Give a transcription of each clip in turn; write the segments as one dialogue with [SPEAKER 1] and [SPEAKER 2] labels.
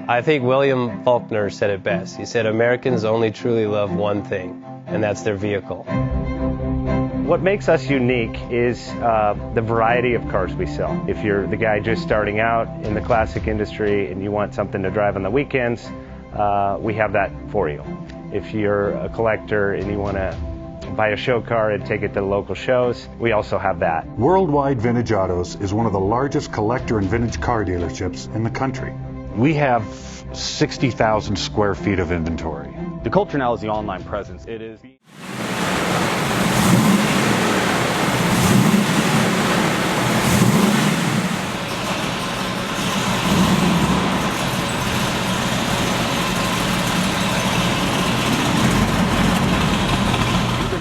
[SPEAKER 1] I think William Faulkner said it best. He said, Americans only truly love one thing, and that's their vehicle.
[SPEAKER 2] What makes us unique is the variety of cars we sell. If you're the guy just starting out in the classic industry and you want something to drive on the weekends, we have that for you. If you're a collector and you want to buy a show car and take it to the local shows, we also have that.
[SPEAKER 3] Worldwide Vintage Autos is one of the largest collector and vintage car dealerships in the country.
[SPEAKER 4] We have 60,000 square feet of inventory.
[SPEAKER 5] The culture now is the online presence. It is.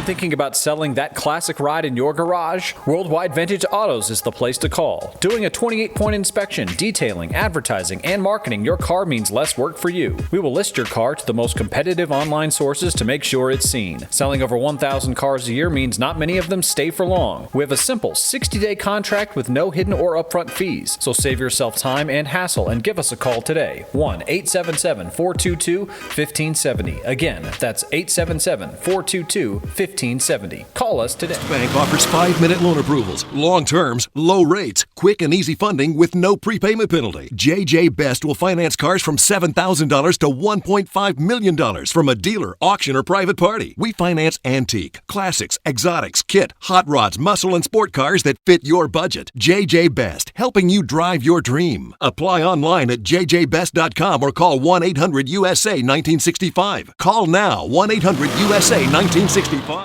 [SPEAKER 6] Thinking about selling that classic ride in your garage? Worldwide Vintage Autos is the place to call. Doing a 28-point inspection, detailing, advertising, and marketing your car means less work for you. We will list your car to the most competitive online sources to make sure it's seen. Selling over 1,000 cars a year means not many of them stay for long. We have a simple 60-day contract with no hidden or upfront fees. So save yourself time and hassle and give us a call today. 1-877-422-1570. Again, that's 877-422-1570. Call us today.
[SPEAKER 7] Bank offers 5-minute loan approvals, long terms, low rates, quick and easy funding with no prepayment penalty. JJ Best will finance cars from $7,000 to $1.5 million from a dealer, auction, or private party. We finance antique, classics, exotics, kit, hot rods, muscle, and sport cars that fit your budget. JJ Best, helping you drive your dream. Apply online at jjbest.com or call 1-800-USA-1965. Call now, 1-800-USA-1965.